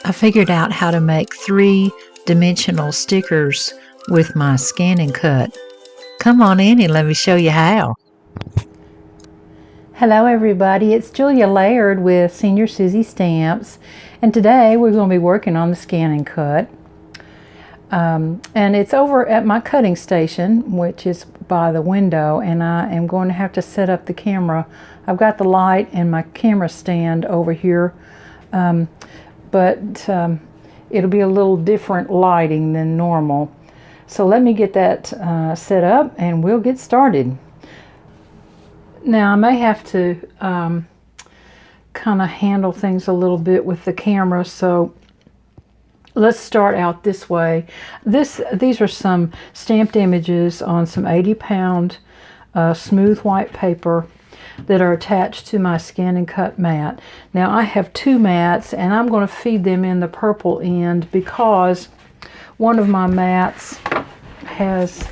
I figured out how to make 3-dimensional stickers with my Scan and Cut. Come on in and let me show you how. Hello everybody, it's Julia Laird with Senior Susie Stamps, and today we're going to be working on the Scan and Cut. And it's over at my cutting station, which is by the window, and I am going to have to set up the camera. I've got the light and my camera stand over here, but it'll be a little different lighting than normal. So let me get that set up and we'll get started. Now I may have to kind of handle things a little bit with the camera, so let's start out this way. These are some stamped images on some 80-pound smooth white paper that are attached to my Scan and Cut mat. Now I have 2 mats and I'm going to feed them in the purple end because one of my mats has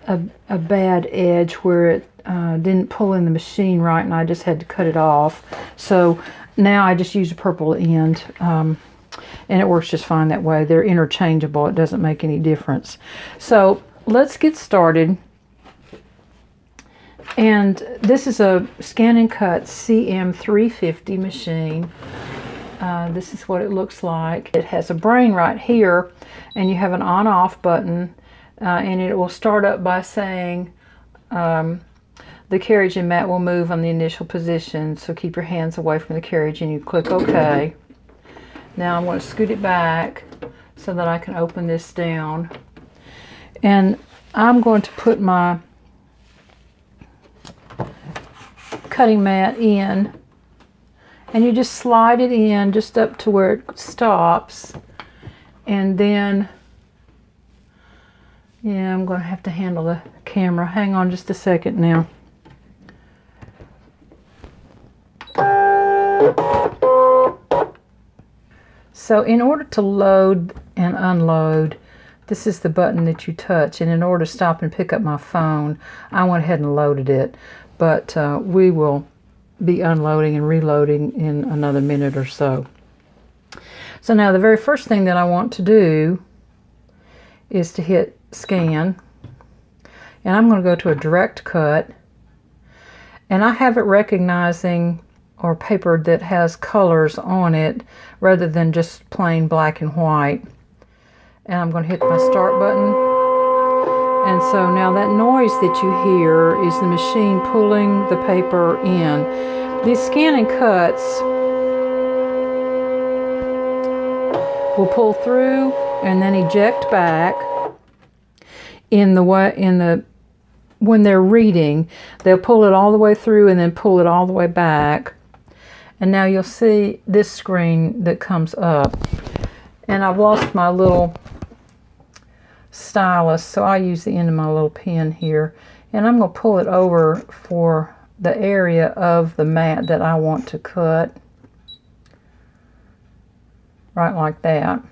a bad edge where it didn't pull in the machine right and I just had to cut it off. So now I just use a purple end and it works just fine that way. They're interchangeable. It doesn't make any difference. So let's get started. And this is a Scan and Cut CM350 machine. This is what it looks like. It has a brain right here and you have an on-off button and it will start up by saying the carriage and mat will move on the initial position, so keep your hands away from the carriage, and you click OK. Now I'm going to scoot it back so that I can open this down. And I'm going to put my cutting mat in, and you just slide it in just up to where it stops. And then, yeah, I'm going to have to handle the camera. Hang on just a second now. So in order to load and unload, this is the button that you touch, and in order to stop and pick up my phone, I went ahead and loaded it, but we will be unloading and reloading in another minute or so. So now the very first thing that I want to do is to hit scan, and I'm going to go to a direct cut, and I have it recognizing or paper that has colors on it rather than just plain black and white. And I'm going to hit my start button. And so now that noise that you hear is the machine pulling the paper in. These Scan and Cuts will pull through and then eject back. When they're reading, they'll pull it all the way through and then pull it all the way back. And now you'll see this screen that comes up. And I've lost my little stylus, so I use the end of my little pen here. And I'm going to pull it over for the area of the mat that I want to cut. Right like that.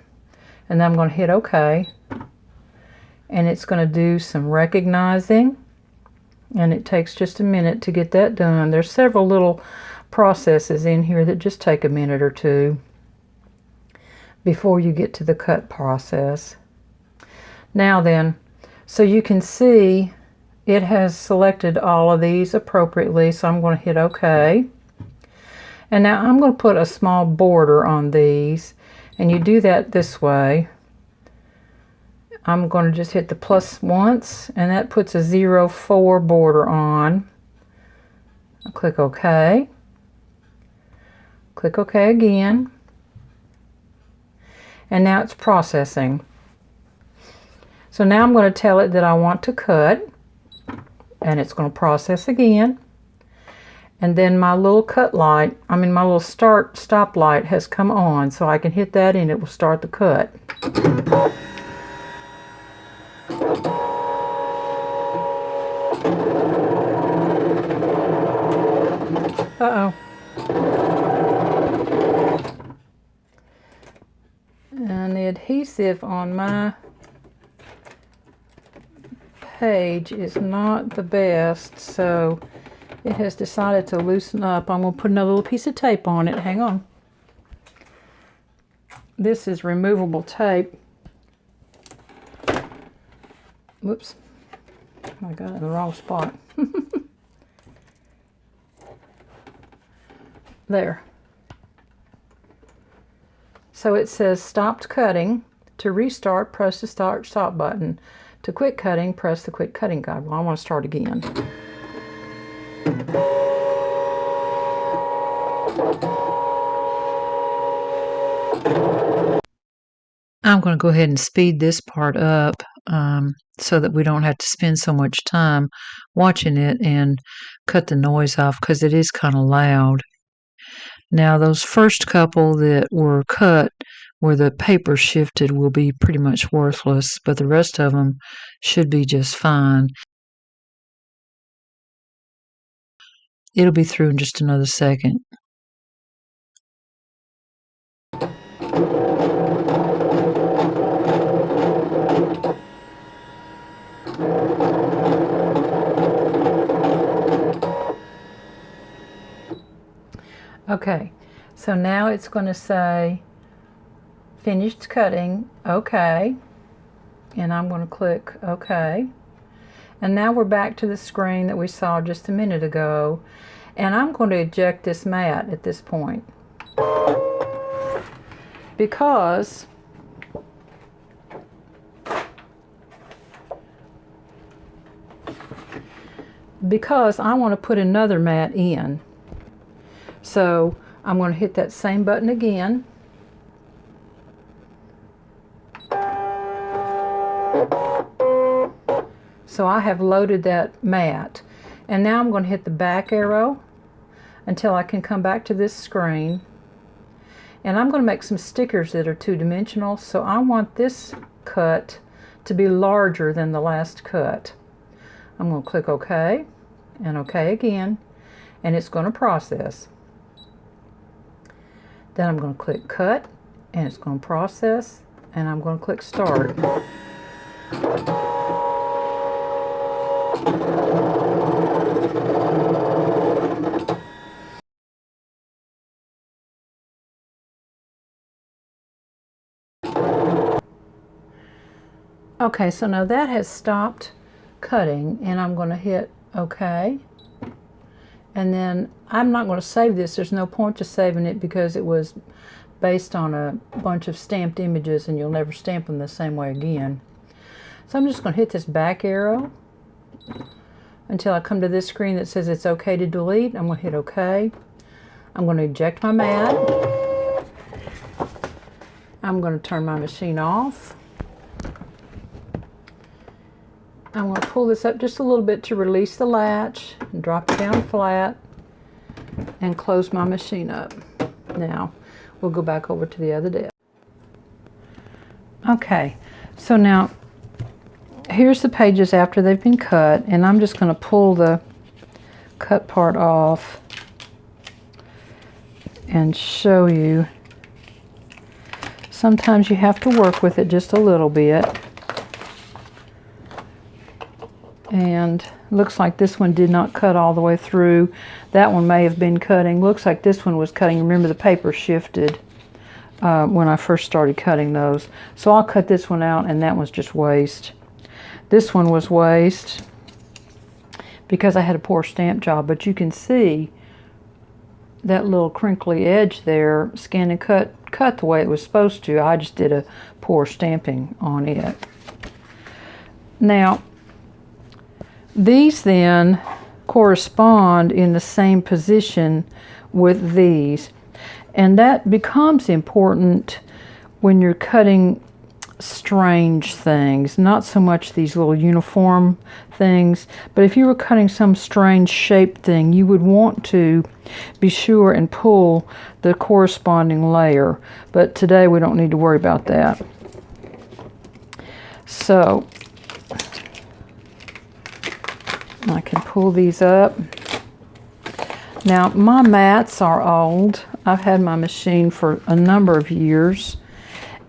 And then I'm going to hit OK. And it's going to do some recognizing. And it takes just a minute to get that done. There's several little processes in here that just take a minute or two before you get to the cut process. Now then, so you can see it has selected all of these appropriately, so I'm going to hit OK. And now I'm going to put a small border on these, and you do that this way. I'm going to just hit the plus once, and that puts a 0-4 border on. I'll click OK. Click OK again. And now it's processing. So now I'm going to tell it that I want to cut, and it's going to process again. And then my little cut light, my little stop light has come on, so I can hit that and it will start the cut. Uh-oh. And the adhesive on my page is not the best, so it has decided to loosen up. I'm going to put another little piece of tape on it. Hang on. this is removable tape. Whoops, I got it in the wrong spot. There. So it says stopped cutting. To restart, press the stop button. To quit cutting, press the quit cutting guide. Well, I want to start again. I'm going to go ahead and speed this part up so that we don't have to spend so much time watching it and cut the noise off because it is kind of loud. Now, those first couple that were cut where the paper shifted will be pretty much worthless, but the rest of them should be just fine. It'll be through in just another second. Okay, so now it's going to say finished cutting, okay, and I'm going to click okay. And now we're back to the screen that we saw just a minute ago, and I'm going to eject this mat at this point because I want to put another mat in. So I'm going to hit that same button again. So I have loaded that mat. And now I'm going to hit the back arrow until I can come back to this screen. And I'm going to make some stickers that are two-dimensional. So I want this cut to be larger than the last cut. I'm going to click OK and OK again. And it's going to process. Then I'm going to click cut and it's going to process, and I'm going to click start. Okay, so now that has stopped cutting, and I'm going to hit OK. And then I'm not going to save this. There's no point to saving it because it was based on a bunch of stamped images and you'll never stamp them the same way again. So I'm just going to hit this back arrow until I come to this screen that says it's okay to delete. I'm going to hit OK. I'm going to eject my mat. I'm going to turn my machine off. I'm going to pull this up just a little bit to release the latch and drop it down flat and close my machine up. Now we'll go back over to the other desk. Okay, so now here's the pages after they've been cut, and I'm just going to pull the cut part off and show you. Sometimes you have to work with it just a little bit. And looks like this one did not cut all the way through. That one may have been cutting. Looks like this one was cutting. Remember, the paper shifted when I first started cutting those. So I'll cut this one out, and that one's just waste. This one was waste because I had a poor stamp job, but you can see that little crinkly edge there, scan and cut the way it was supposed to. I just did a poor stamping on it. Now, these then correspond in the same position with these, and that becomes important when you're cutting strange things, not so much these little uniform things, but if you were cutting some strange shaped thing, you would want to be sure and pull the corresponding layer, but today we don't need to worry about that. So I can pull these up. Now, my mats are old. I've had my machine for a number of years,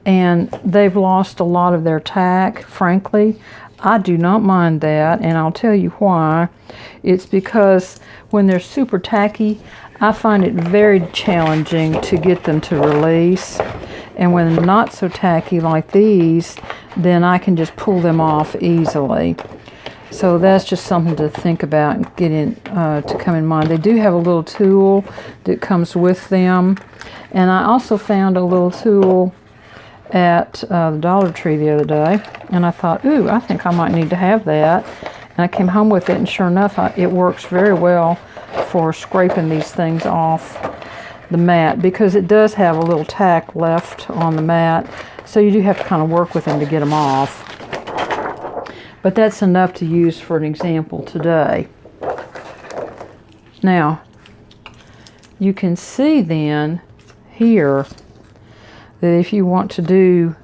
and they've lost a lot of their tack. Frankly, I do not mind that, and I'll tell you why. It's because when they're super tacky, I find it very challenging to get them to release. And when they're not so tacky like these, then I can just pull them off easily. So that's just something to think about and get in to come in mind. They do have a little tool that comes with them. And I also found a little tool at the Dollar Tree the other day. And I thought, ooh, I think I might need to have that. And I came home with it, and sure enough, it works very well for scraping these things off the mat, because it does have a little tack left on the mat. So you do have to kind of work with them to get them off. But that's enough to use for an example today. Now, you can see then here that if you want to do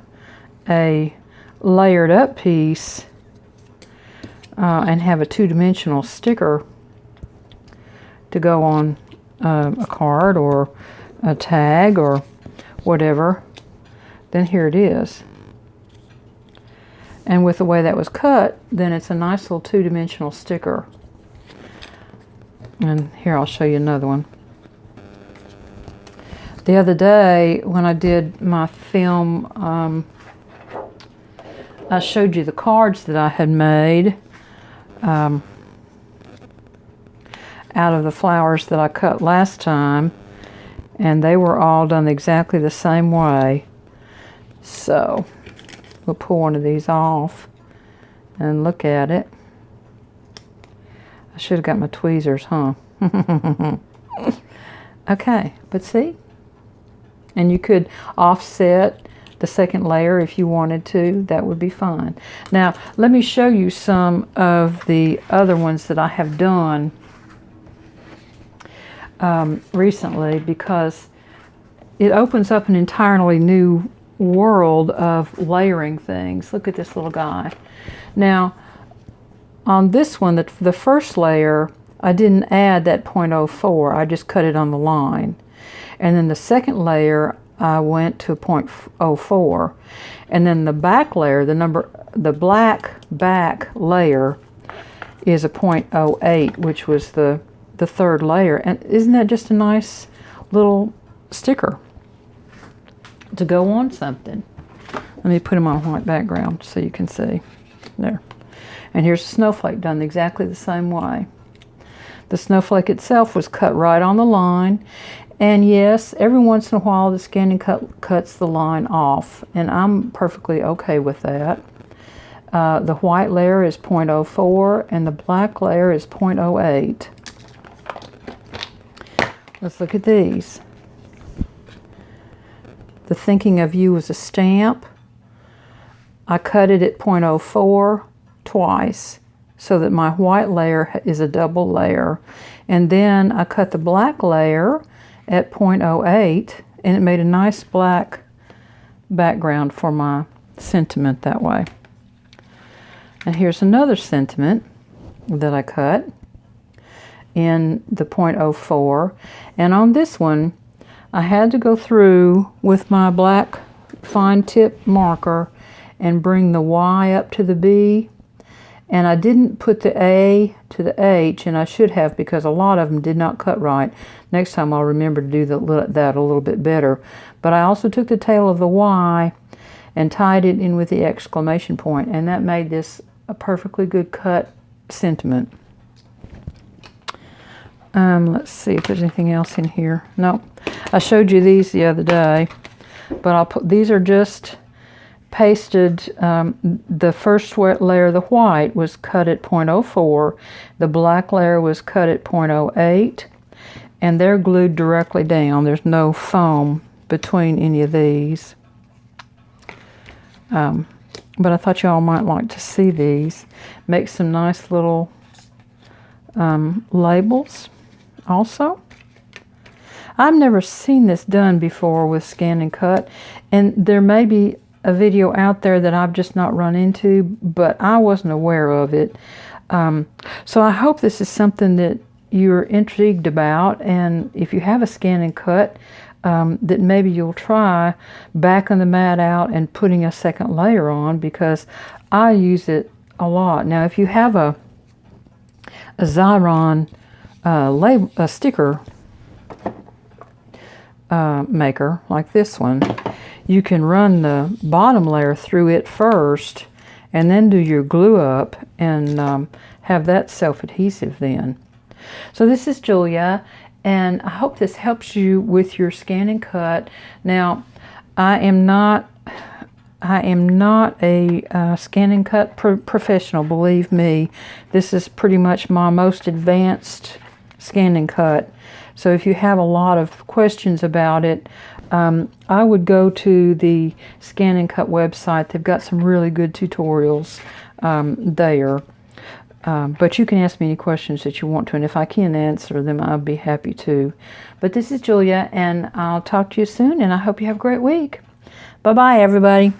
a layered up piece and have a two-dimensional sticker to go on a card or a tag or whatever, then here it is. And with the way that was cut, then it's a nice little two-dimensional sticker. And here, I'll show you another one. The other day, when I did my film, I showed you the cards that I had made out of the flowers that I cut last time. And they were all done exactly the same way. So we'll pull one of these off and look at it. I should have got my tweezers, huh? Okay, but see? And you could offset the second layer if you wanted to. That would be fine. Now, let me show you some of the other ones that I have done recently, because it opens up an entirely new world of layering things. Look at this little guy. Now, on this one, the first layer, I didn't add that 0.04. I just cut it on the line. And then the second layer, I went to 0.04. And then the back layer, the black back layer is a 0.08, which was the third layer. And isn't that just a nice little sticker to go on something? Let me put them on a white background so you can see. There. And here's a snowflake done exactly the same way. The snowflake itself was cut right on the line. And yes, every once in a while the scanning cuts the line off. And I'm perfectly okay with that. The white layer is 0.04 and the black layer is 0.08. Let's look at these. The Thinking of You was a stamp. I cut it at 0.04 twice so that my white layer is a double layer. And then I cut the black layer at 0.08 and it made a nice black background for my sentiment that way. And here's another sentiment that I cut in the 0.04, and on this one I had to go through with my black fine tip marker and bring the Y up to the B, and I didn't put the A to the H, and I should have, because a lot of them did not cut right. Next time I'll remember to do that a little bit better. But I also took the tail of the Y and tied it in with the exclamation point, and that made this a perfectly good cut sentiment. Let's see if there's anything else in here. Nope. I showed you these the other day, but these are just pasted. The first layer, the white, was cut at 0.04. The black layer was cut at 0.08, and they're glued directly down. There's no foam between any of these. But I thought y'all might like to see these. Make some nice little labels also. I've never seen this done before with Scan and Cut, and there may be a video out there that I've just not run into, but I wasn't aware of it. So I hope this is something that you're intrigued about, and if you have a Scan and Cut, that maybe you'll try backing the mat out and putting a second layer on, because I use it a lot. Now, if you have a Xyron sticker maker like this one, you can run the bottom layer through it first and then do your glue up and have that self-adhesive then. So this is Julia, and I hope this helps you with your scan and cut. Now, I am not a scan and cut professional, believe me. This is pretty much my most advanced scan and cut. So if you have a lot of questions about it, I would go to the Scan and Cut website. They've got some really good tutorials there. But you can ask me any questions that you want to, and if I can answer them, I'll be happy to. But this is Julia, and I'll talk to you soon, and I hope you have a great week. Bye-bye, everybody.